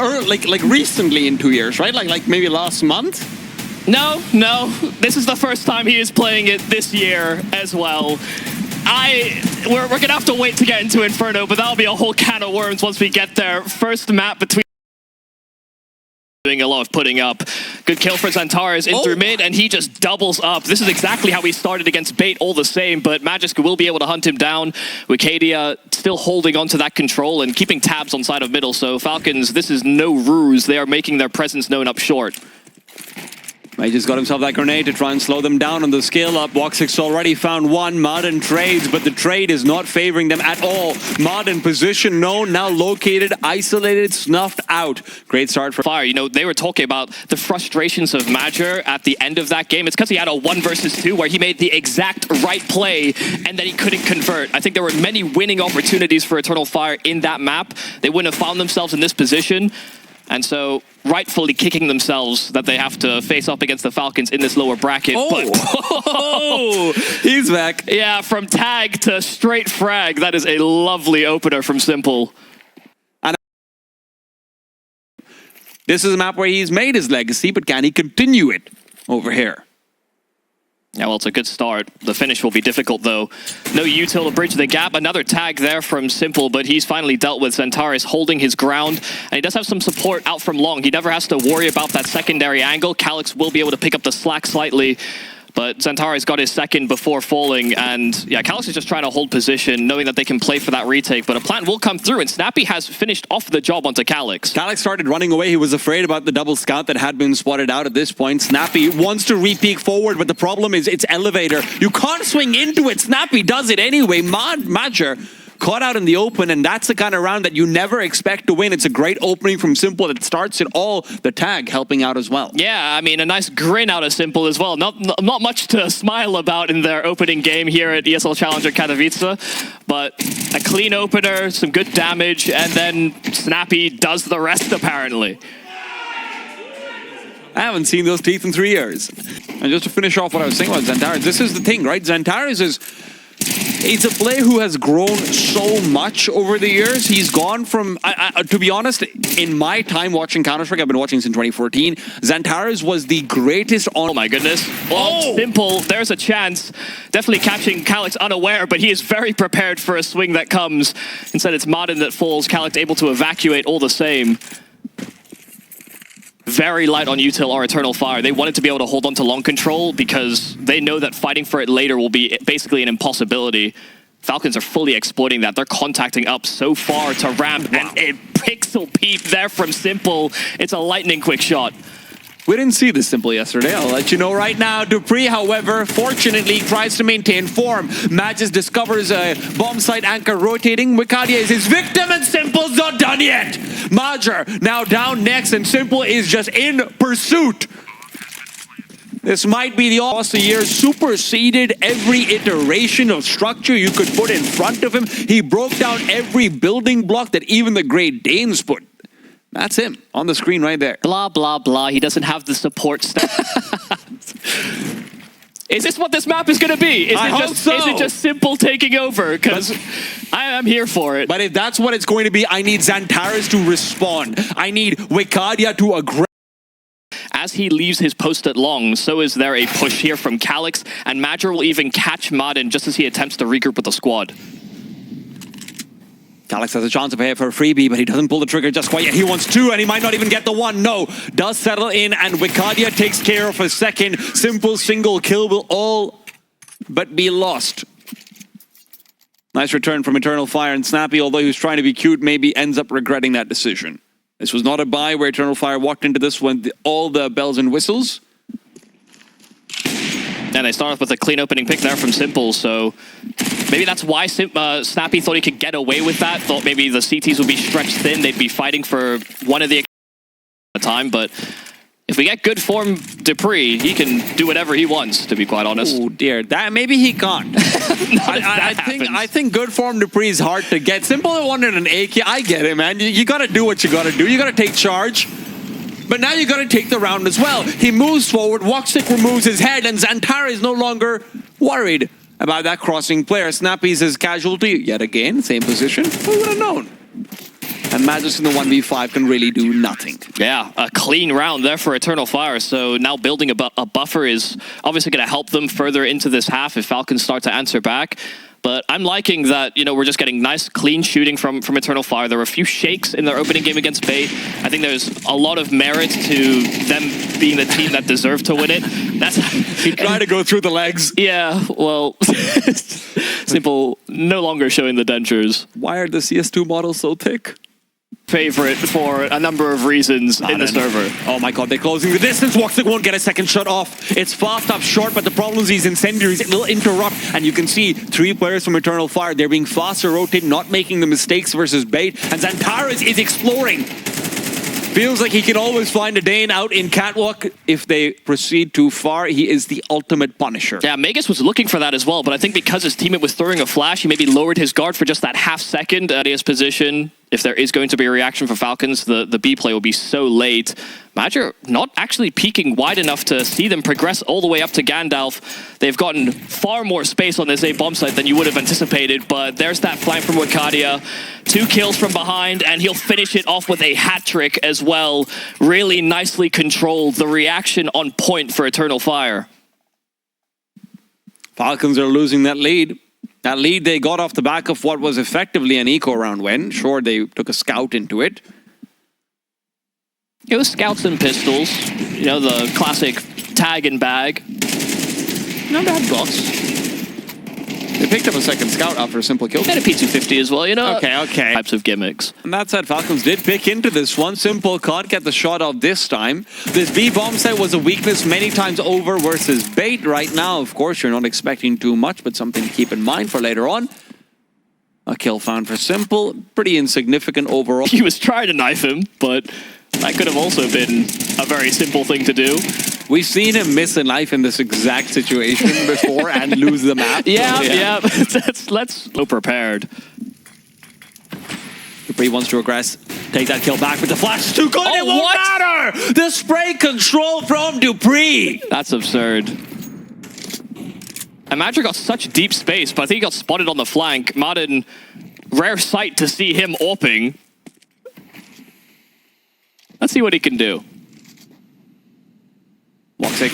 like recently in 2 years, right? Like maybe last month? No. This is the first time he is playing it this year as well. We're going to have to wait to get into Inferno, but that'll be a whole can of worms once we get there. First map between... doing a lot of putting up. Good kill for Xantares in through mid, and he just doubles up. This is exactly how he started against Bait all the same, but Magisk will be able to hunt him down. Wicadia still holding onto that control and keeping tabs on side of middle, so Falcons, this is no ruse. They are making their presence known up short. He just got himself that grenade to try and slow them down on the scale up. Walk6 already found one. Modern trades, but the trade is not favoring them at all. Modern position known, now located, isolated, snuffed out. Great start for Fire. You know, they were talking about the frustrations of Major at the end of that game. It's because he had a 1 versus 2 where he made the exact right play and then he couldn't convert. I think there were many winning opportunities for Eternal Fire in that map. They wouldn't have found themselves in this position. And so, rightfully kicking themselves that they have to face up against the Falcons in this lower bracket. Oh, he's back. Yeah, from tag to straight frag. That is a lovely opener from Simple. And this is a map where he's made his legacy, but can he continue it over here? Yeah, well, it's a good start. The finish will be difficult, though. No util to bridge the gap. Another tag there from Simple, but he's finally dealt with Xantares holding his ground. And he does have some support out from long. He never has to worry about that secondary angle. Calyx will be able to pick up the slack slightly. But Xantares got his second before falling, and yeah, Calyx is just trying to hold position, knowing that they can play for that retake, but a plant will come through, and Snappy has finished off the job onto Calyx. Calyx started running away. He was afraid about the double scout that had been spotted out at this point. Snappy wants to re-peek forward, but the problem is it's elevator. You can't swing into it. Snappy does it anyway. Major caught out in the open, and that's the kind of round that you never expect to win. It's a great opening from Simple that starts it all. The tag helping out as well. Yeah, I mean, a nice grin out of Simple as well. Not much to smile about in their opening game here at ESL Challenger Katowice, but a clean opener, some good damage, and then Snappy does the rest apparently. I haven't seen those teeth in 3 years. And just to finish off what I was saying about Xantares, this is the thing, right? Xantares is... he's a player who has grown so much over the years. He's gone from, to be honest, in my time watching Counter-Strike, I've been watching since 2014, Xantares was the greatest on... oh my goodness. Well, Simple, there's a chance. Definitely catching Calyx unaware, but he is very prepared for a swing that comes. Instead, it's Modern that falls. Calyx able to evacuate all the same. Very light on util or Eternal Fire. They wanted to be able to hold on to long control because they know that fighting for it later will be basically an impossibility. Falcons are fully exploiting that. They're contacting up so far to ramp, and a pixel peep there from Simple. It's a lightning quick shot. We didn't see this Simple yesterday, I'll let you know right now. Dupree, however, fortunately tries to maintain form. Magis discovers a bomb site anchor rotating. Wicadia is his victim, and Simple's not done yet. Major now down next, and Simple is just in pursuit. This might be the across the years superseded every iteration of structure you could put in front of him. He broke down every building block that even the Great Danes put. That's him on the screen right there. Blah, blah, blah. He doesn't have the support staff. Is this what this map is going to be? Is it just Simple taking over? Because I am here for it. But if that's what it's going to be, I need Xantares to respond. I need Wicadia to agree. As he leaves his post at long, so is there a push here from Calyx, and Major will even catch Modern just as he attempts to regroup with the squad. Calyx has a chance to pay for a freebie, but he doesn't pull the trigger just quite yet. He wants 2, and he might not even get the 1. No, does settle in, and Wicadia takes care of a second. Simple single kill will all but be lost. Nice return from Eternal Fire, and Snappy, although he was trying to be cute, maybe ends up regretting that decision. This was not a buy where Eternal Fire walked into this one, all the bells and whistles. And they start off with a clean opening pick there from Simple, so maybe that's why Snappy thought he could get away with that. Thought maybe the CTs would be stretched thin, they'd be fighting for one of the at a time, but if we get good form Dupree, he can do whatever he wants, to be quite honest. Oh dear, that maybe he can't. I think good form Dupree is hard to get. Simple wanted an AK, I get it, man. You gotta do what you gotta do. You gotta take charge. But now you gotta take the round as well. He moves forward, Walk6 removes his head, and Xantares is no longer worried about that crossing player. Snappy's his casualty yet again, same position. Who would have known? and Magic's in the 1v5 can really do nothing. Yeah, a clean round there for Eternal Fire. So now building a buffer is obviously going to help them further into this half if Falcons start to answer back. But I'm liking that, you know, we're just getting nice, clean shooting from Eternal Fire. There were a few shakes in their opening game against Bait. I think there's a lot of merit to them being the team that deserved to win it. That's He tried to go through the legs. Yeah, well, Simple no longer showing the dentures. Why are the CS2 models so thick? Favorite for a number of reasons in the server. Oh my god, they're closing the distance. Woxic won't get a second shot off. It's fast up short, but the problem is these incendiaries, it will interrupt. And you can see 3 players from Eternal Fire. They're being faster rotated, not making the mistakes versus Bait. And Xantares is exploring. Feels like he can always find a Dane out in Catwalk. If they proceed too far, he is the ultimate punisher. Yeah, Magus was looking for that as well, but I think because his teammate was throwing a flash, he maybe lowered his guard for just that half second at his position. If there is going to be a reaction for Falcons, the B play will be so late. Magic not actually peeking wide enough to see them progress all the way up to Gandalf. They've gotten far more space on this A bomb site than you would have anticipated, but there's that flank from Wakadia. 2 kills from behind, and he'll finish it off with a hat trick as well. Really nicely controlled. The reaction on point for Eternal Fire. Falcons are losing that lead. That lead they got off the back of what was effectively an eco round win. Sure, they took a scout into it. It was scouts and pistols. You know, the classic tag and bag. Not bad box. They picked up a second scout after a simple kill. And a P250 as well, you know. Okay. Types of gimmicks. And that said, Falcons did pick into this one. Simple can't get the shot off this time. This B bomb site was a weakness many times over versus Bait. Right now, of course, you're not expecting too much, but something to keep in mind for later on. A kill found for Simple. Pretty insignificant overall. He was trying to knife him, but that could have also been a very simple thing to do. We've seen him miss a knife in this exact situation before and lose the map. Yeah. Let's so prepared. Dupree wants to regress. Take that kill back with the flash. It's too good. It won't matter. The spray control from Dupree. That's absurd. And Magic got such deep space, but I think he got spotted on the flank. Martin, rare sight to see him AWPing. Let's see what he can do. Woxic,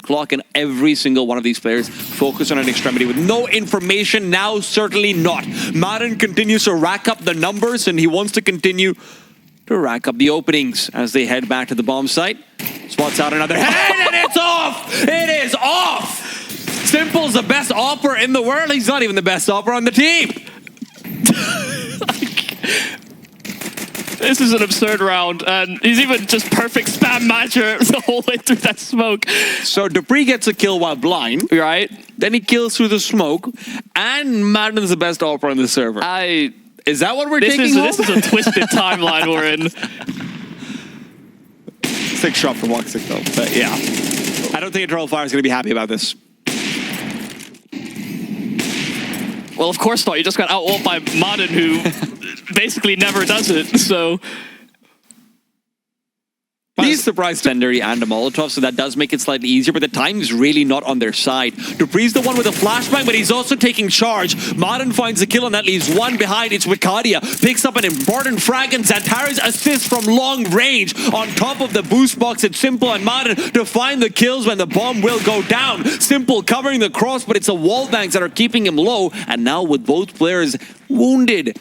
clocking every single one of these players. Focus on an extremity with no information. Now, certainly not. Madden continues to rack up the numbers, and he wants to continue to rack up the openings as they head back to the bomb site. Spots out another head, and it's off! It is off! Simple's the best AWPer in the world. He's not even the best AWPer on the team. This is an absurd round, and he's even just perfect spam matcher the whole way through that smoke. So Dupree gets a kill while blind. Right. Then he kills through the smoke, and Madden's the best AWPer on the server. Is that what we're taking home? This is a twisted timeline we're in. Sick shot from Woxic, though. But yeah, I don't think Eternal Fire is going to be happy about this. Well, of course not. You just got out-AWPed by Madden, who basically never does it, so... He's surprised Legendary and a Molotov, so that does make it slightly easier, but the time is really not on their side. Dupree's the one with a flashbang, but he's also taking charge. Madden finds the kill, and that leaves one behind. It's Wakadia. Picks up an important frag, and Xantares assists from long range. On top of the boost box, it's Simple and Madden to find the kills when the bomb will go down. Simple covering the cross, but it's the wall banks that are keeping him low, and now with both players wounded,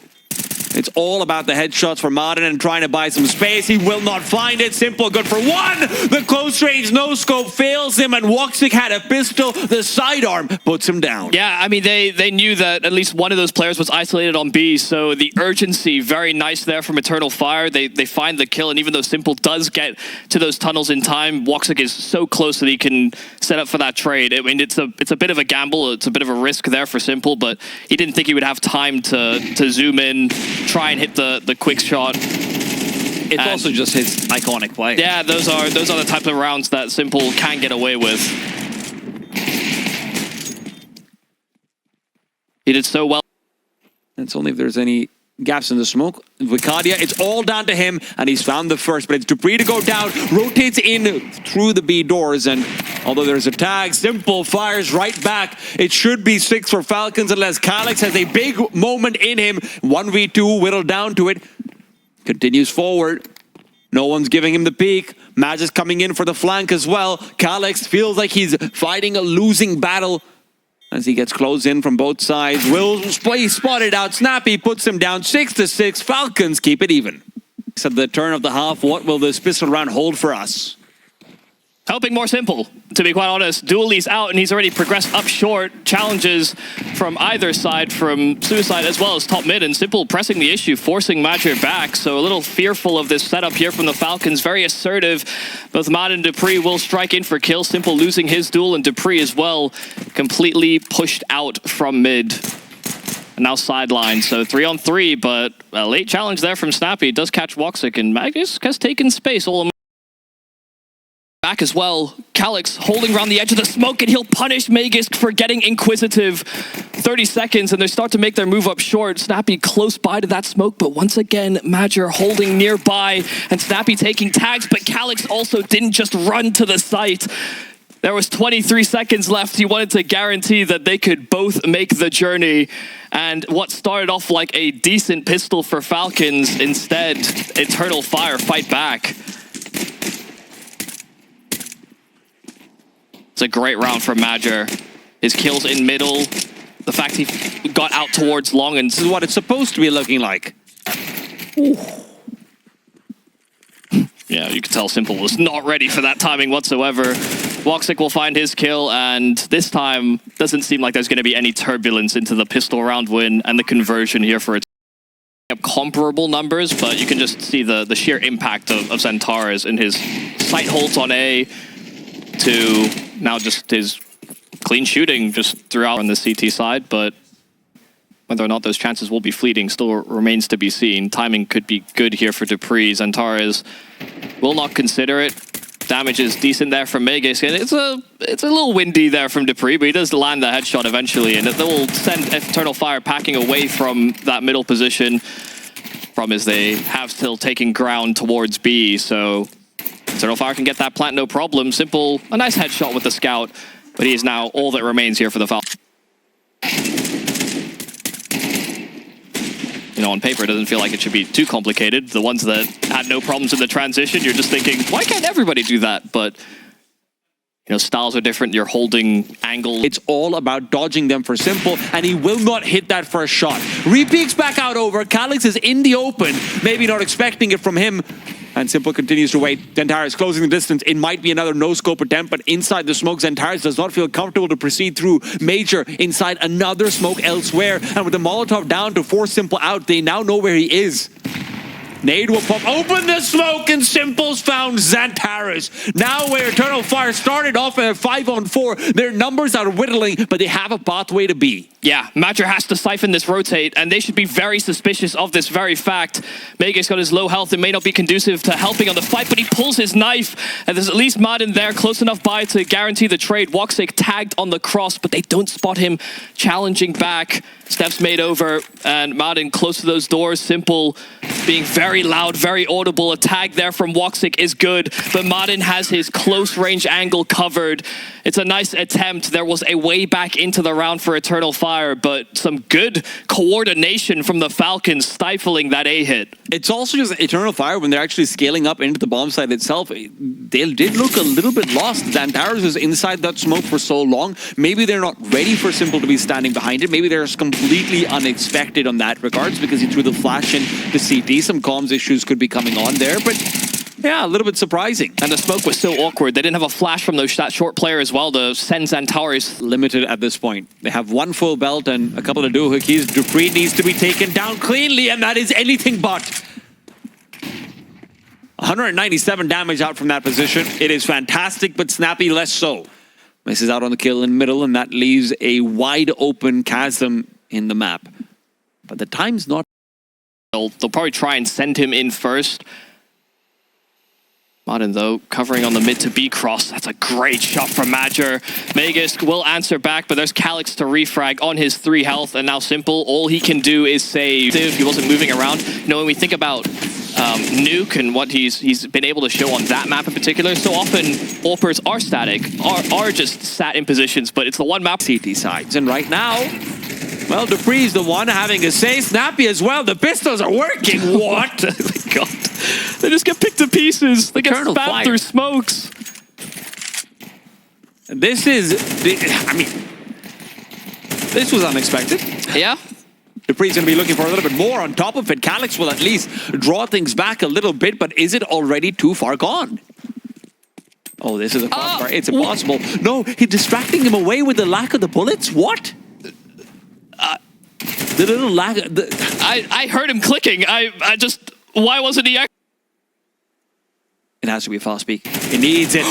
it's all about the headshots for Madden and trying to buy some space. He will not find it. Simple good for one. The close range no scope fails him, and Woxic had a pistol. The sidearm puts him down. Yeah, I mean, they knew that at least one of those players was isolated on B, so the urgency, very nice there from Eternal Fire. They find the kill, and even though Simple does get to those tunnels in time, Woxic is so close that he can set up for that trade. I mean, it's a bit of a gamble. It's a bit of a risk there for Simple, but he didn't think he would have time to zoom in, try and hit the quick shot. It's also just his iconic play. Yeah, those are the types of rounds that Simple can get away with. He did so well. It's only if there's any gaps in the smoke. Wakadia, it's all down to him, and he's found the first, but it's Dupree to go down, rotates in through the B doors, and although there's a tag, Simple fires right back. It should be 6 for Falcons unless Calyx has a big moment in him. 1v2, whittled down to it. Continues forward. No one's giving him the peek. Maj is coming in for the flank as well. Calyx feels like he's fighting a losing battle as he gets close in from both sides. Will spotted out. Snappy puts him down 6-6. Falcons keep it even. At the turn of the half, what will this pistol round hold for us? Helping more simple, to be quite honest. Dooley's out and he's already progressed up short. Challenges from either side, from Suicide as well as top mid, and Simple pressing the issue, forcing Major back. So a little fearful of this setup here from the Falcons. Very assertive. Both Mad and Dupree will strike in for kills. Simple losing his duel, and Dupree as well completely pushed out from mid. And now sideline, so 3-on-3, but a late challenge there from Snappy. Does catch Woxic, and Magus has taken space all back as well. Calyx holding around the edge of the smoke, and he'll punish Magisk for getting inquisitive. 30 seconds, and they start to make their move up short. Snappy close by to that smoke, but once again, Major holding nearby, and Snappy taking tags, but Calyx also didn't just run to the site. There was 23 seconds left. He wanted to guarantee that they could both make the journey. And what started off like a decent pistol for Falcons, instead, Eternal Fire fight back. It's a great round from Major. His kills in middle. The fact he got out towards long, and this is what it's supposed to be looking like. Ooh. Yeah, you can tell Simple was not ready for that timing whatsoever. Woxic will find his kill, and this time doesn't seem like there's going to be any turbulence into the pistol round win and the conversion here for it. Comparable numbers, but you can just see the sheer impact of Xantares in his sight holds on A to now just his clean shooting just throughout on the CT side, but whether or not those chances will be fleeting still remains to be seen. Timing could be good here for Dupree. Xantares will not consider it. Damage is decent there from Magisk, and it's a little windy there from Dupree, but he does land the headshot eventually, and it will send Eternal Fire packing away from that middle position. Problem is they have still taken ground towards B, so Eternal Fire can get that plant no problem. Simple, a nice headshot with the scout, but he is now all that remains here for the Falcons. You know, on paper, it doesn't feel like it should be too complicated. The ones that had no problems in the transition, you're just thinking, why can't everybody do that? But, you know, styles are different. You're holding angle. It's all about dodging them for Simple, and he will not hit that first shot. Repeaks back out over. Calyx is in the open, maybe not expecting it from him. And Simple continues to wait. Xantares closing the distance. It might be another no-scope attempt, but inside the smoke, Xantares does not feel comfortable to proceed through. Major inside another smoke elsewhere. And with the Molotov down to force Simple out, they now know where he is. Nade will pop open the smoke, and Simple's found Xantares. Now where Eternal Fire started off at 5-on-4, their numbers are whittling, but they have a pathway to B. Yeah, Major has to siphon this rotate, and they should be very suspicious of this very fact. Magisk got his low health. It may not be conducive to helping on the fight, but he pulls his knife, and there's at least Madden there, close enough by to guarantee the trade. Woxic tagged on the cross, but they don't spot him challenging back. Steps made over, and Madden close to those doors. Simple being very loud, very audible. A tag there from Woxic is good, but Madden has his close range angle covered. It's a nice attempt. There was a way back into the round for Eternal Fire, but some good coordination from the Falcons stifling that A hit. It's also just Eternal Fire, when they're actually scaling up into the bomb site itself, they did look a little bit lost. Xantares was inside that smoke for so long. Maybe they're not ready for Simple to be standing behind it. Maybe they're completely unexpected on that regards because he threw the flash in the CT. Some comms issues could be coming on there, but yeah, a little bit surprising. And the smoke was so awkward. They didn't have a flash from that short player as well to send Xantares. Limited at this point. They have one full belt and a couple of dual hookies. Dupree needs to be taken down cleanly, and that is anything but. 197 damage out from that position. It is fantastic, but Snappy less so. Misses out on the kill in middle, and that leaves a wide open chasm in the map. But the time's not. They'll probably try and send him in first. Modern, though, covering on the mid to B cross. That's a great shot from Major. Magisk will answer back, but there's Calyx to refrag on his 3 health, and now Simple, all he can do is save. He wasn't moving around. You know, when we think about Nuke and what he's been able to show on that map in particular, so often AWPers are static, are just sat in positions, but it's the one map. CT sides, and right now, well, Dupree's the one having a say. Snappy as well. The pistols are working. What? God. They just get picked to pieces. They get Eternal spammed fire. through smokes. This is, I mean, this was unexpected. Yeah. Dupree's going to be looking for a little bit more on top of it. Calyx will at least draw things back a little bit, but is it already too far gone? Oh, this is a crossbar. It's impossible. No, he's distracting him away with the lack of the bullets? What? The little lack of... I heard him clicking. I just... Why wasn't he... It has to be a fast peak. It needs it.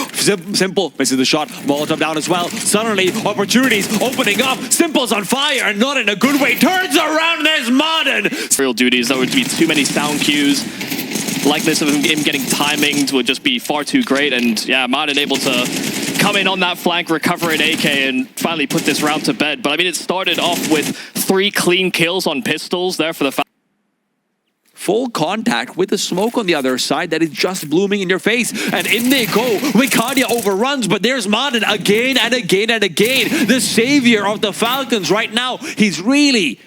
Simple misses the shot. Molotov down as well. Suddenly, opportunities opening up. Simple's on fire, and not in a good way. Turns around, there's Modern. Real duties, there would be too many sound cues. Likeness of him getting timings would just be far too great. And yeah, Modern able to come in on that flank, recover an AK, and finally put this round to bed. But I mean, it started off with 3 clean kills on pistols there for the Falcons. Full contact with the smoke on the other side that is just blooming in your face. And in they go. Wicadia overruns, but there's Modern again and again and again. The savior of the Falcons right now. He's really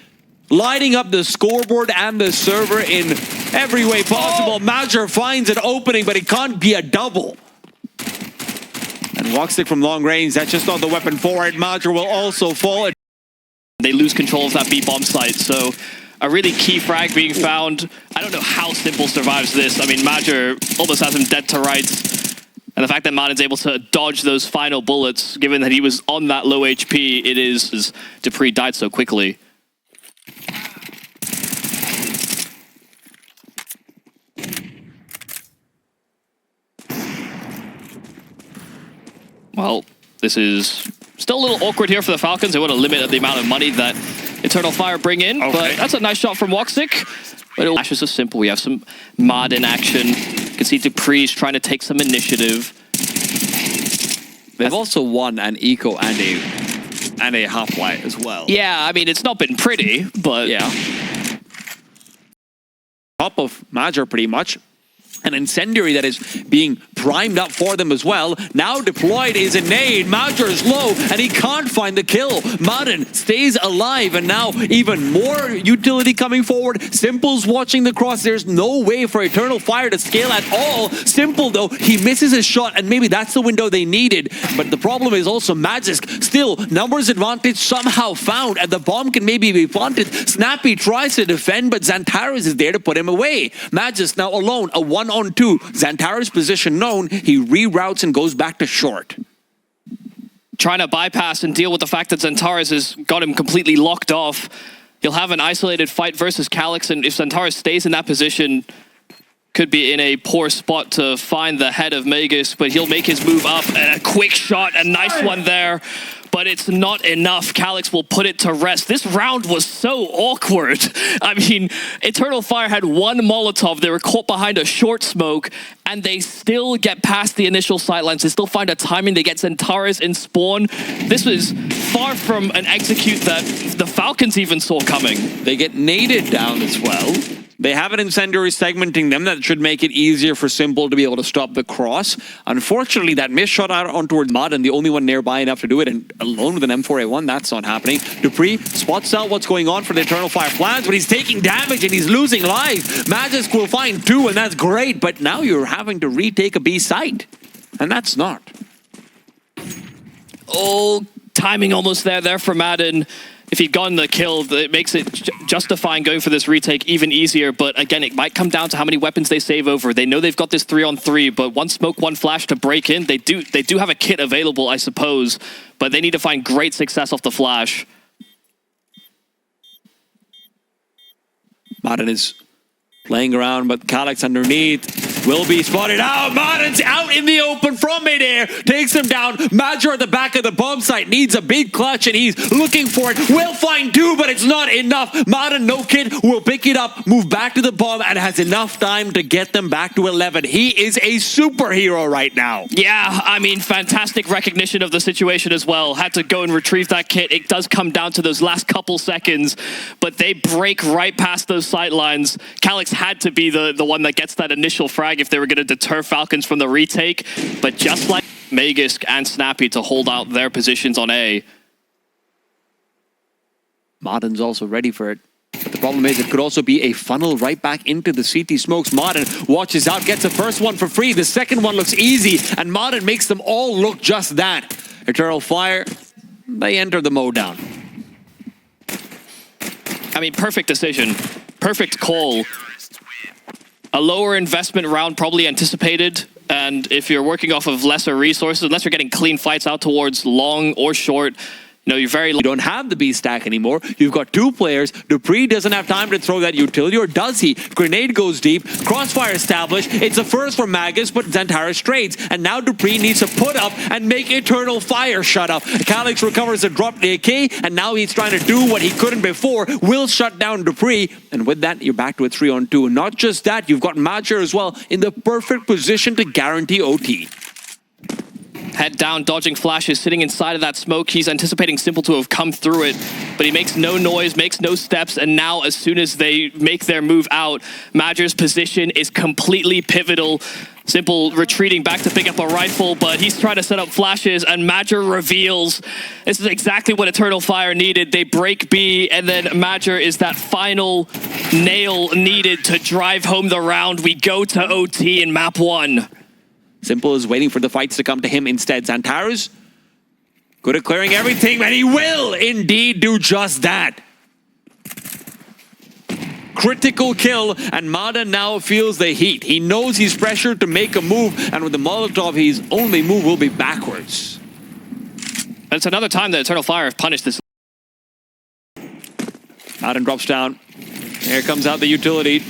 lighting up the scoreboard and the server in every way possible. Major finds an opening, but it can't be a double. And Walkstick from long range, that's just not the weapon for it. Major will also fall. They lose control of that B-bomb site, so a really key frag being found. I don't know how Simple survives this. I mean, Major almost has him dead to rights. And the fact that Modern's able to dodge those final bullets, given that he was on that low HP, it is Dupree died so quickly. Well, this is still a little awkward here for the Falcons. They want to limit the amount of money that Eternal Fire bring in, but that's a nice shot from Walkstick. But it Flash is so simple. We have some Modern action. You can see Dupree's trying to take some initiative. They've also won an eco and a half-white as well. Yeah, I mean, it's not been pretty, but yeah. Top of Major pretty much. An incendiary that is being primed up for them as well. Now deployed is a nade. Major is low, and he can't find the kill. Modern stays alive, and now even more utility coming forward. Simple's watching the cross. There's no way for Eternal Fire to scale at all. Simple, though, he misses his shot, and maybe that's the window they needed. But the problem is also Magisk. Still, numbers advantage somehow found, and the bomb can maybe be planted. Snappy tries to defend, but Xantares is there to put him away. Magisk now alone, a 1-on-2. Xantares' position known, he reroutes and goes back to short. Trying to bypass and deal with the fact that Xantares has got him completely locked off. He'll have an isolated fight versus Calyx, and if Xantares stays in that position, could be in a poor spot to find the head of Magus, but he'll make his move up, and a quick shot, a nice one there. But it's not enough. Calyx will put it to rest. This round was so awkward. I mean, Eternal Fire had 1 Molotov. They were caught behind a short smoke, and they still get past the initial sightlines. They still find a timing. They get Xantares in spawn. This was far from an execute that the Falcons even saw coming. They get naded down as well. They have an incendiary segmenting them that should make it easier for Simple to be able to stop the cross. Unfortunately, that miss shot out on towards Modern, the only one nearby enough to do it, and alone with an M4A1, that's not happening. Dupree spots out what's going on for the Eternal Fire plans, but he's taking damage and he's losing lives. Magisk will find 2, and that's great, but now you're having to retake a B site, and that's not. Oh, timing almost there for Madden. If he'd gotten the kill, it makes it justifying going for this retake even easier. But again, it might come down to how many weapons they save over. They know they've got this 3-on-3, but 1 smoke, 1 flash to break in. They do have a kit available, I suppose, but they need to find great success off the flash. Modern is playing around, but Calyx underneath will be spotted out. Modern's out in the open from midair. Takes him down. Major at the back of the bomb site needs a big clutch, and he's looking for it. Will find 2, but it's not enough. Modern, no kid, will pick it up, move back to the bomb, and has enough time to get them back to 11. He is a superhero right now. Yeah, I mean, fantastic recognition of the situation as well. Had to go and retrieve that kit. It does come down to those last couple seconds, but they break right past those sight lines. Calyx had to be the one that gets that initial frag if they were going to deter Falcons from the retake, but just like Magisk and Snappy to hold out their positions on A. Modern's also ready for it, but the Problem is, it could also be a funnel right back into the CT smokes. Martin watches out, gets the first one for free. The second one looks easy, and Martin makes them all look just that. Eternal Fire, they enter the mowdown. I mean, perfect decision. Perfect call. A lower investment round probably anticipated. And if you're working off of lesser resources, unless you're getting clean fights out towards long or short, you know, you don't have the B stack anymore. You've got two players. dupreeh doesn't have time to throw that utility, or does he? Grenade goes deep. Crossfire established. It's a first for Magus, but Xantares trades. And now dupreeh needs to put up and make Eternal Fire shut up. Calyx recovers a dropped AK, and now he's trying to do what he couldn't before. Will shut down dupreeh. And with that, you're back to a 3-on-2. Not just that, you've got Major as well in the perfect position to guarantee OT. Head down, dodging flashes, sitting inside of that smoke. He's anticipating Simple to have come through it, but he makes no noise, makes no steps, and now as soon as they make their move out, Major's position is completely pivotal. Simple retreating back to pick up a rifle, but he's trying to set up flashes, and Major reveals. This is exactly what Eternal Fire needed. They break B, and then Major is that final nail needed to drive home the round. We go to OT in map 1. Simple is waiting for the fights to come to him instead. Xantares, good at clearing everything, and he will indeed do just that. Critical kill, and Mada now feels the heat. He knows he's pressured to make a move, and with the Molotov, his only move will be backwards. And it's another time that Eternal Fire have punished this. Martin drops down. Here comes out the utility.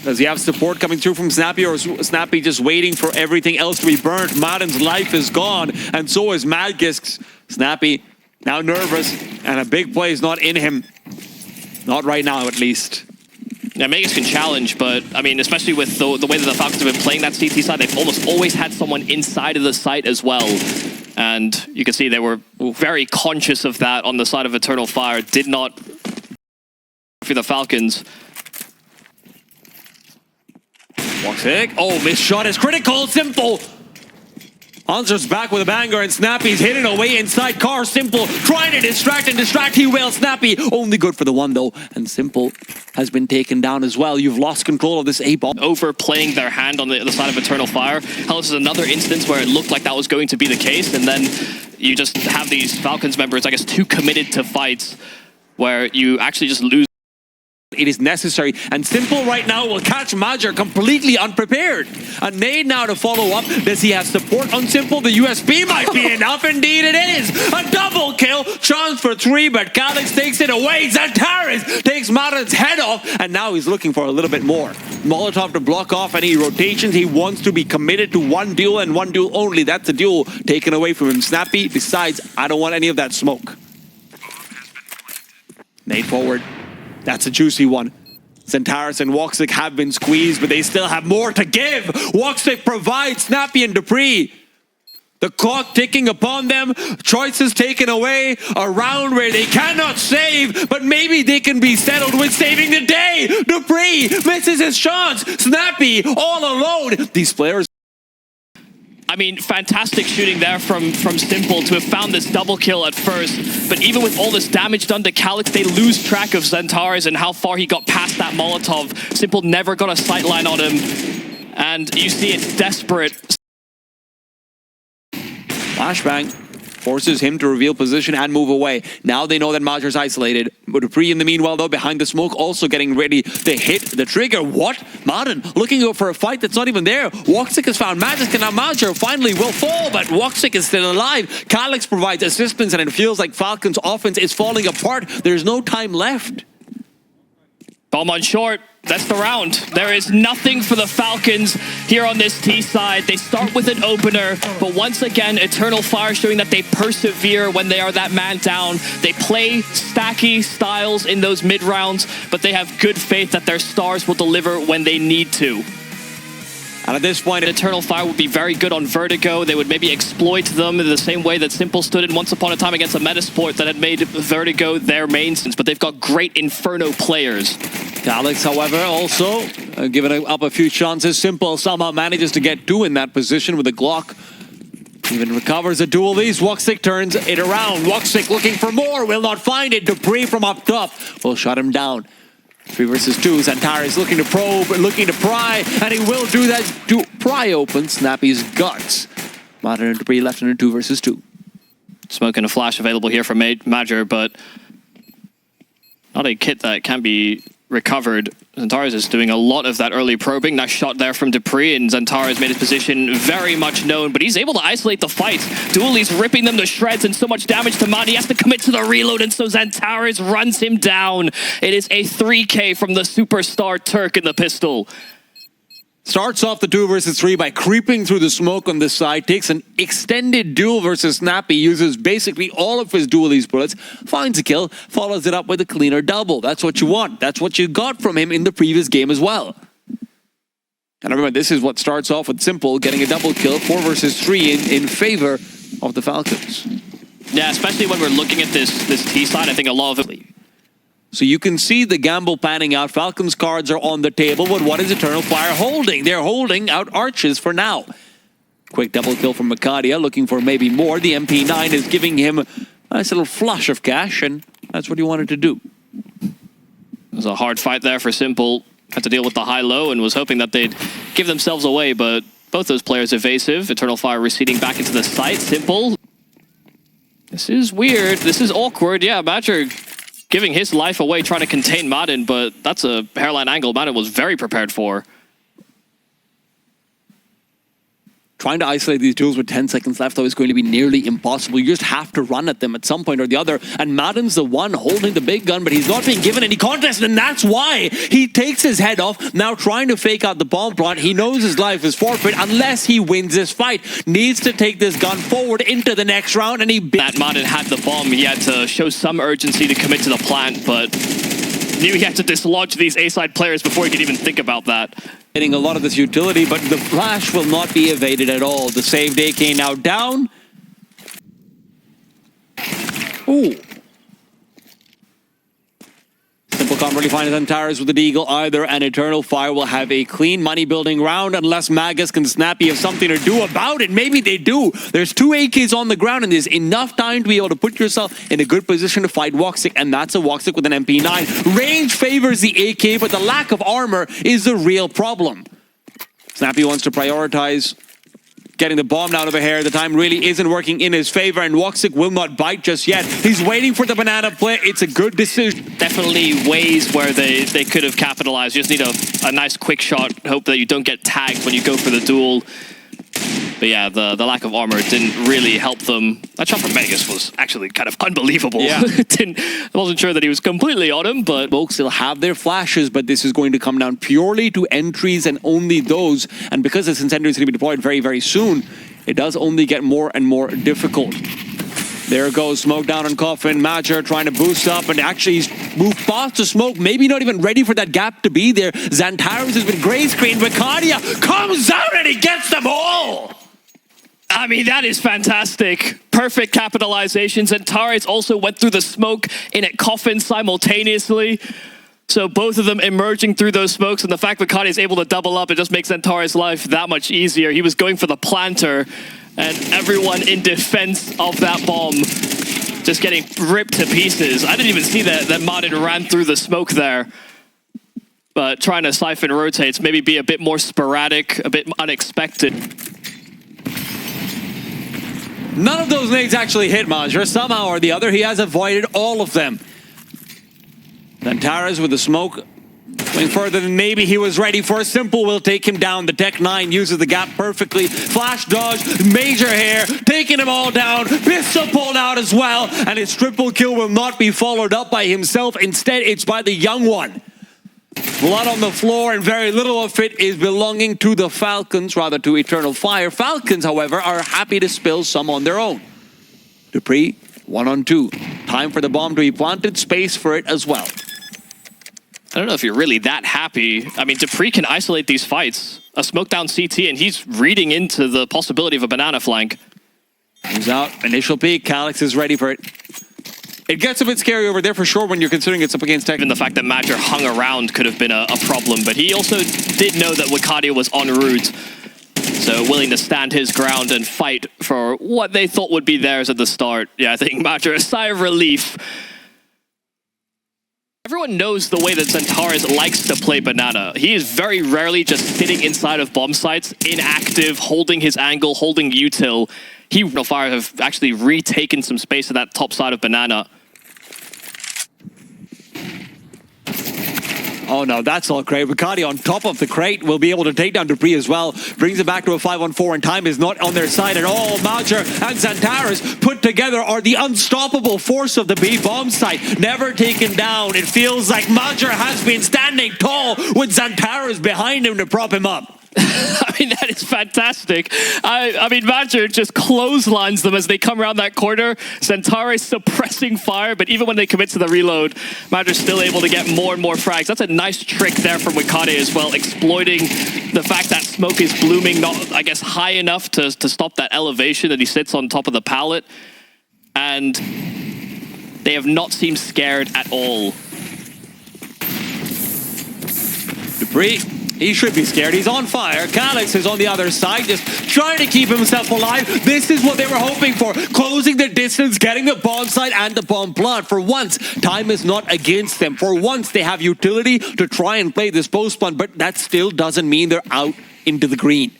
Does he have support coming through from Snappy, or is Snappy just waiting for everything else to be burnt? Martin's life is gone, and so is Magisk's. Snappy now nervous, and a big play is not in him. Not right now, at least. Yeah, Magisk can challenge, but I mean, especially with the way that the Falcons have been playing that CT side, they've almost always had someone inside of the site as well. And you can see they were very conscious of that on the side of Eternal Fire. Did not for the Falcons. Woxic. Oh, missed shot is critical. Simple answers back with a banger, and Snappy's hidden away inside car. Simple trying to distract, and distract he will. Snappy only good for the one though, and Simple has been taken down as well. You've lost control of this A-bomb. Overplaying their hand on the other side of Eternal Fire. Hell, this is another instance where it looked like that was going to be the case, and then you just have these Falcons members, I guess, too committed to fights where you actually just lose. It is necessary, and Simple right now will catch Major completely unprepared. A nade now to follow up. Does he have support on Simple? The USB might be enough. Indeed it is. A double kill. Chance for 3, but Calyx takes it away. Xantares takes Martin's head off, and now he's looking for a little bit more. Molotov to block off any rotations. He wants to be committed to one duel and one duel only. That's a duel taken away from him. Snappy decides, I don't want any of that smoke. Nade forward. That's a juicy one. Xantares and Woxic have been squeezed, but they still have more to give. Woxic provides Snappy and dupreeh. The clock ticking upon them. Choices taken away. A round where they cannot save, but maybe they can be settled with saving the day. dupreeh misses his chance. Snappy all alone. These players. I mean, fantastic shooting there from Simple to have found this double kill at first. But even with all this damage done to Calyx, they lose track of Xantares and how far he got past that Molotov. Simple never got a sightline on him. And you see it's desperate. Flashbang forces him to reveal position and move away. Now they know that Major's isolated. But dupreeh in the meanwhile though, behind the smoke, also getting ready to hit the trigger. What? Martin looking for a fight that's not even there. Woxic has found Magisk, and now Major finally will fall, but Woxic is still alive. Calyx provides assistance, and it feels like Falcons' offense is falling apart. There's no time left. Bomb on short. That's the round. There is nothing for the Falcons here on this T side. They start with an opener, but once again, Eternal Fire showing that they persevere when they are that man down. They play stacky styles in those mid rounds, but they have good faith that their stars will deliver when they need to. And at this point, Eternal Fire would be very good on Vertigo. They would maybe exploit them in the same way that Simple stood in once upon a time against a Metasport that had made Vertigo their main instance, but they've got great Inferno players. Calyx, however, also giving up a few chances. Simple somehow manages to get 2 in that position with a Glock. Even recovers a duel. These Woxic turns it around. Woxic looking for more, will not find it. dupreeh from up top will shut him down. 3 versus 2. Zantara is looking to probe, looking to pry, and he will do that to pry open Snappy's guts. Modern and Debris left in a 2 versus 2. Smoke and a flash available here from Major, but not a kit that can be recovered. Zantara's is doing a lot of that early probing. Nice shot there from Dupree, and Zantara's made his position very much known, but he's able to isolate the fight. Duali's ripping them to shreds and so much damage to Mad. He has to commit to the reload, and so Zantara's runs him down. It is a 3K from the superstar Turk in the pistol. Starts off the 2 versus 3 by creeping through the smoke on this side, takes an extended duel versus Snappy, uses basically all of his Duali's bullets, finds a kill, follows it up with a cleaner double. That's what you want. That's what you got from him in the previous game as well. And remember, this is what starts off with s1mple getting a double kill, 4 versus 3 in favor of the Falcons. Yeah, especially when we're looking at this T side, I think a lot of it. So you can see the gamble panning out. Falcons cards are on the table, but what is Eternal Fire holding? They're holding out Arches for now. Quick double kill from Makadia, looking for maybe more. The MP9 is giving him a nice little flush of cash, and that's what he wanted to do. It was a hard fight there for s1mple. Had to deal with the high-low and was hoping that they'd give themselves away, but both those players evasive. Eternal Fire receding back into the site. s1mple. This is weird. This is awkward. Yeah, Major giving his life away, trying to contain Madden, but that's a hairline angle Madden was very prepared for. Trying to isolate these duels with 10 seconds left, though, is going to be nearly impossible. You just have to run at them at some point or the other. And Madden's the one holding the big gun, but he's not being given any contest, and that's why he takes his head off, now trying to fake out the bomb plot. He knows his life is forfeit unless he wins this fight. Needs to take this gun forward into the next round, and that Madden had the bomb. He had to show some urgency to commit to the plant, but knew he had to dislodge these A-side players before he could even think about that. Getting a lot of this utility, but the flash will not be evaded at all. The saved AK now down. Ooh. s1mple can't really find his Antares with the Deagle either, and Eternal Fire will have a clean money-building round unless Magus can Snappy have something to do about it. Maybe they do. There's 2 AKs on the ground, and there's enough time to be able to put yourself in a good position to fight Woxic, and that's a Woxic with an MP9. Range favors the AK, but the lack of armor is the real problem. Snappy wants to prioritize getting the bomb out of the hair. The time really isn't working in his favor, and Woxic will not bite just yet. He's waiting for the banana play. It's a good decision. Definitely ways where they could have capitalized. You just need a nice quick shot. Hope that you don't get tagged when you go for the duel. But yeah, the lack of armor didn't really help them. That shot from Vegas was actually kind of unbelievable. Yeah. I wasn't sure that he was completely on him, but Folks still have their flashes, but this is going to come down purely to entries and only those. And because this incendiary is going to be deployed very, very soon, it does only get more and more difficult. There goes Smoke down on Coffin. Major trying to boost up, and actually he's moved fast to Smoke. Maybe not even ready for that gap to be there. Xantares has been gray screened. Makadia comes out and he gets them all. I mean, that is fantastic. Perfect capitalizations. And Tares also went through the smoke in at Coffin simultaneously. So both of them emerging through those smokes, and the fact that Kadi is able to double up, it just makes Zantara's life that much easier. He was going for the planter, and everyone in defense of that bomb just getting ripped to pieces. I didn't even see that Martin ran through the smoke there. But trying to siphon rotates, maybe be a bit more sporadic, a bit unexpected. None of those nades actually hit Major. Somehow or the other, he has avoided all of them. Xantares with the smoke going further than maybe he was ready for. s1mple will take him down. The Tech 9 uses the gap perfectly. Flash dodge, Major hair, taking him all down. Pistol pulled out as well. And his triple kill will not be followed up by himself. Instead, it's by the young one. Blood on the floor, and very little of it is belonging to the Falcons, rather to Eternal Fire. Falcons, however, are happy to spill some on their own. Dupree, 1-on-2. Time for the bomb to be planted, space for it as well. I don't know if you're really that happy. I mean, Dupree can isolate these fights. A smoke down CT, and he's reading into the possibility of a banana flank. He's out. Initial peek. Calyx is ready for it. It gets a bit scary over there for sure when you're considering it's up against Tech. Even the fact that Major hung around could have been a problem, but he also did know that Wakadia was en route. So willing to stand his ground and fight for what they thought would be theirs at the start. Yeah, I think Major, a sigh of relief. Everyone knows the way that Xantares likes to play Banana. He is very rarely just sitting inside of bomb sites, inactive, holding his angle, holding util. He and Fire have actually retaken some space at that top side of Banana. Oh no, that's all great. Riccardi on top of the crate will be able to take down Dupree as well. Brings it back to a 5-on-4, and time is not on their side at all. Major and Xantares put together are the unstoppable force of the B bomb site. Never taken down. It feels like Major has been standing tall with Xantares behind him to prop him up. I mean, that is fantastic. I mean, Major just clotheslines them as they come around that corner. Xantares suppressing fire, but even when they commit to the reload, Major's still able to get more and more frags. That's a nice trick there from Wikade as well, exploiting the fact that smoke is blooming, not, I guess, high enough to stop that elevation that he sits on top of the pallet. And they have not seemed scared at all. Dupree. He should be scared. He's on fire. Calix is on the other side, just trying to keep himself alive. This is what they were hoping for. Closing the distance, getting the bomb site and the bomb plant. For once, time is not against them. For once, they have utility to try and play this post plant, but that still doesn't mean they're out into the green.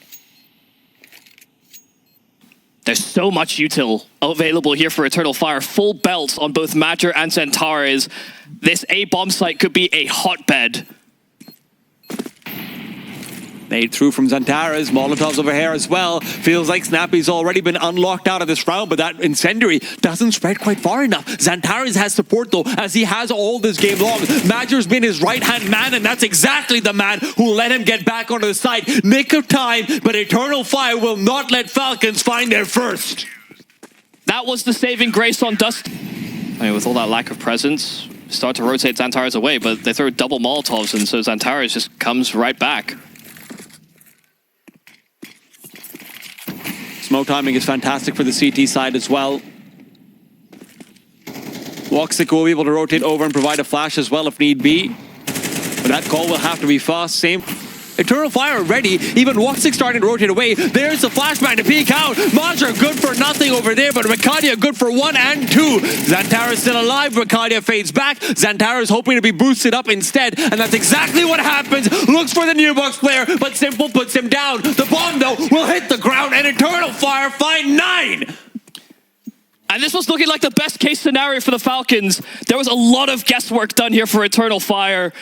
There's so much util available here for Eternal Fire. Full belts on both Major and Xantares. This A bomb site could be a hotbed. Made through from Xantares, Molotovs over here as well. Feels like Snappy's already been unlocked out of this round, but that incendiary doesn't spread quite far enough. Xantares has support though, as he has all this game long. Major's been his right-hand man, and that's exactly the man who let him get back onto the side. Nick of time, but Eternal Fire will not let Falcons find their first. That was the saving grace on Dust. I mean, with all that lack of presence, start to rotate Xantares away, but they throw double Molotovs, and so Xantares just comes right back. Smoke timing is fantastic for the CT side as well. Woxic will be able to rotate over and provide a flash as well if need be. But that call will have to be fast. Same. Eternal Fire ready. Even Woxic starting to rotate away. There's the flashbang to peek out. Major good for nothing over there, but Riccardi good for 1 and 2. Xantares still alive. Riccardi fades back. Xantares hoping to be boosted up instead, and that's exactly what happens. Looks for the new box player, but Simple puts him down. The bomb, though, will hit the ground, and Eternal Fire find 9. And this was looking like the best case scenario for the Falcons. There was a lot of guesswork done here for Eternal Fire.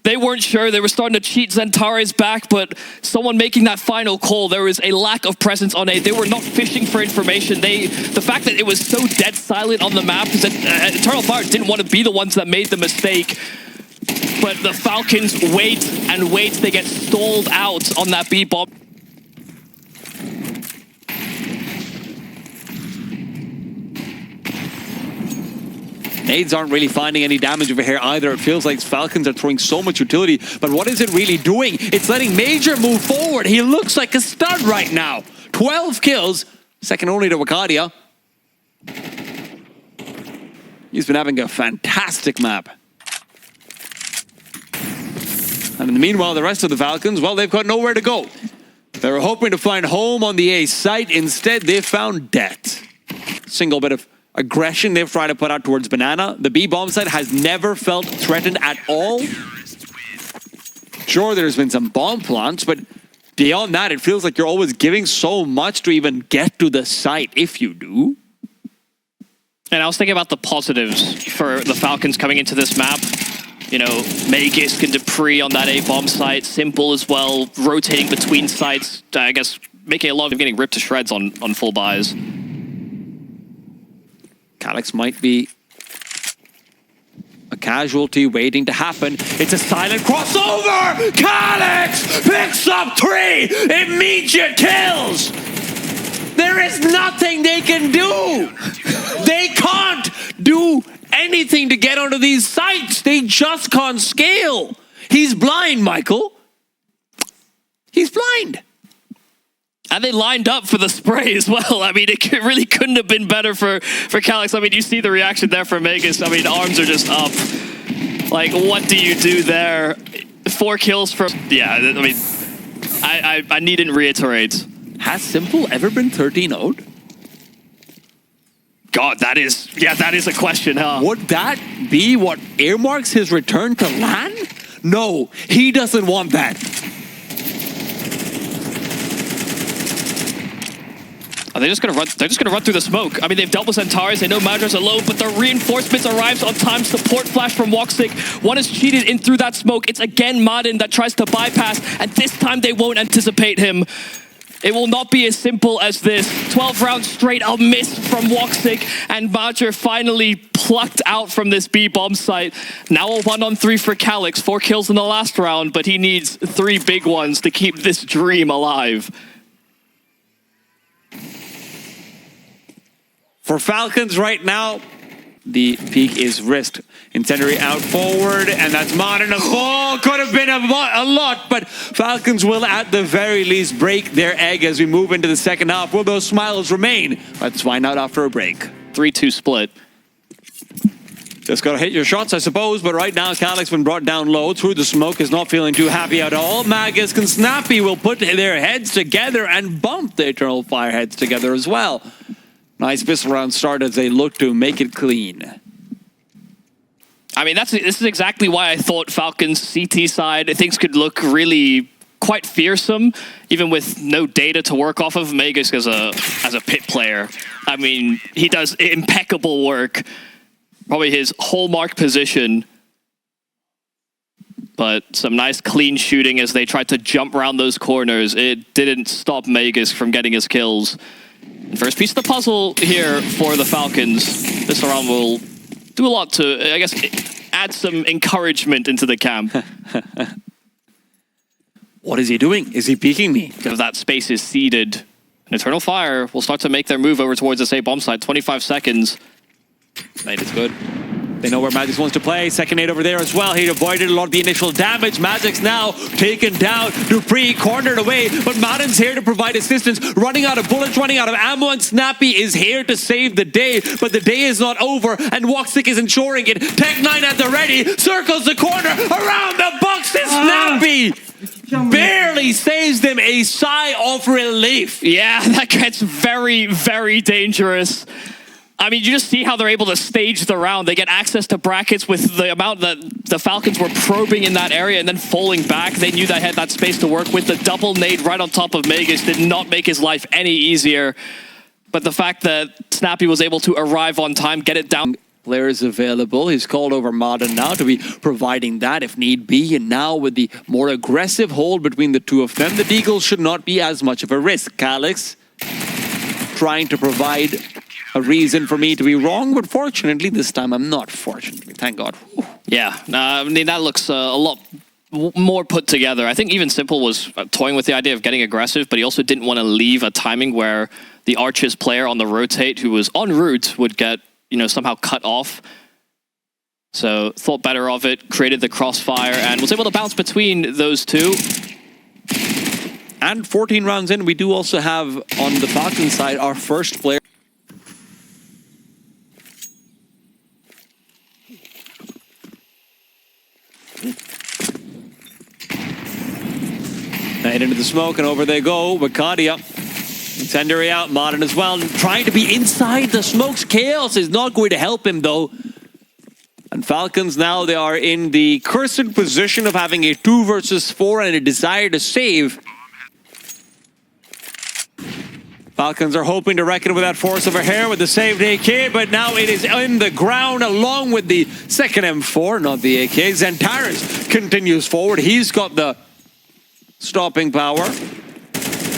They weren't sure. They were starting to cheat Xantares back, but someone making that final call, there was a lack of presence on A. They were not fishing for information. The fact that it was so dead silent on the map is that Eternal Fire didn't want to be the ones that made the mistake. But the Falcons wait and wait. They get stalled out on that B bomb. Nades aren't really finding any damage over here either. It feels like Falcons are throwing so much utility, but what is it really doing? It's letting Major move forward. He looks like a stud right now. 12 kills, second only to Wikadia. He's been having a fantastic map. And in the meanwhile, the rest of the Falcons, well, they've got nowhere to go. They were hoping to find home on the A site. Instead, they found death. Single bit of aggression they've tried to put out towards Banana. The B bomb site has never felt threatened at all. Sure, there's been some bomb plants, but beyond that, it feels like you're always giving so much to even get to the site, if you do. And I was thinking about the positives for the Falcons coming into this map. You know, Magisk and Dupree on that A bomb site, Simple as well, rotating between sites, I guess making a lot of getting ripped to shreds on full buys. Calix might be a casualty waiting to happen. It's a silent crossover! Calix picks up 3 immediate kills! There is nothing they can do! They can't do anything to get onto these sites. They just can't scale. He's blind, Michael. He's blind. And they lined up for the spray as well. I mean, it really couldn't have been better for Calix. I mean, you see the reaction there from Magisk. I mean, arms are just up. Like, what do you do there? 4 kills for... Yeah, I mean, I needn't reiterate. Has Simple ever been 13-0'd? God, that is a question, huh? Would that be what earmarks his return to LAN? No, he doesn't want that. Are they just gonna run? They're just gonna run through the smoke. I mean, they've dealt with Centaurs. They know Madra's alone, but the reinforcements arrives on time. Support flash from Woxic. One is cheated in through that smoke. It's again Madden that tries to bypass, and this time they won't anticipate him. It will not be as simple as this. 12 rounds straight, a miss from Woxic, and Madra finally plucked out from this B bomb site. Now a 1-on-3 for Calyx. 4 kills in the last round, but he needs 3 big ones to keep this dream alive. For Falcons right now, the peak is wrist. Incendiary out forward, and that's Modern. Oh, could have been a lot, but Falcons will at the very least break their egg as we move into the second half. Will those smiles remain? Let's find out after a break. 3-2 split. Just gotta hit your shots, I suppose, but right now Calyx been brought down low through the smoke, is not feeling too happy at all. Magus and Snappy will put their heads together and bump the Eternal Fire heads together as well. Nice pistol round start as they look to make it clean. I mean, this is exactly why I thought Falcons CT side things could look really quite fearsome, even with no data to work off of. Magus as a pit player, I mean, he does impeccable work. Probably his hallmark position. But some nice clean shooting as they tried to jump around those corners. It didn't stop Magus from getting his kills. First piece of the puzzle here for the Falcons. This round will do a lot to, I guess, add some encouragement into the camp. What is he doing? Is he peeking me? Because that space is seeded. And Eternal Fire will start to make their move over towards the safe bomb site. 25 seconds. Nate is good. They know where Magix wants to play. Second nade over there as well. He avoided a lot of the initial damage. Magix now taken down. Dupree cornered away, but Madden's here to provide assistance. Running out of bullets, running out of ammo, and Snappy is here to save the day. But the day is not over, and Woxic is ensuring it. Tech9 at the ready, circles the corner, around the box is Snappy! Barely saves them a sigh of relief. Yeah, that gets very, very dangerous. I mean, you just see how they're able to stage the round. They get access to brackets with the amount that the Falcons were probing in that area and then falling back. They knew they had that space to work with. The double nade right on top of Magus did not make his life any easier. But the fact that Snappy was able to arrive on time, get it down. Players available. He's called over Modern now to be providing that if need be. And now with the more aggressive hold between the two of them, the Deagles should not be as much of a risk. Calyx trying to provide a reason for me to be wrong, but fortunately this time I'm not, fortunately. Thank God. Yeah, I mean, that looks a lot more put together. I think even Simple was toying with the idea of getting aggressive, but he also didn't want to leave a timing where the Archers player on the rotate who was en route would get, you know, somehow cut off. So thought better of it, created the crossfire, and was able to bounce between those two. And 14 rounds in, we do also have on the Falcon side our first player. Right into the smoke, and over they go. Vicadia, Incendiary out, Modern as well. Trying to be inside the smokes. Chaos is not going to help him, though. And Falcons now, they are in the cursed position of having a 2 versus 4 and a desire to save. Falcons are hoping to reckon with that force over here with the saved AK, but now it is in the ground along with the second M4, not the AK. Xantares continues forward. He's got the stopping power,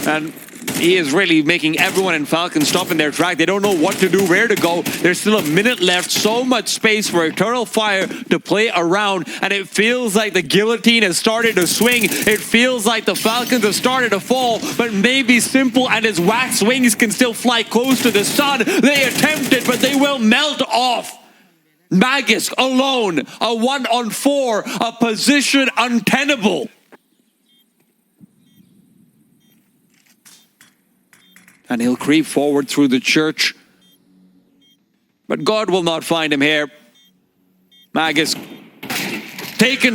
and he is really making everyone in Falcon stop in their track. They don't know what to do, where to go. There's still a minute left, so much space for Eternal Fire to play around, and it feels like the guillotine has started to swing. It feels like the Falcons have started to fall, but maybe Simple and his wax wings can still fly close to the sun. They attempt it, but they will melt off. Magus alone, a 1-on-4, a position untenable. And he'll creep forward through the church. But God will not find him here. Magus taken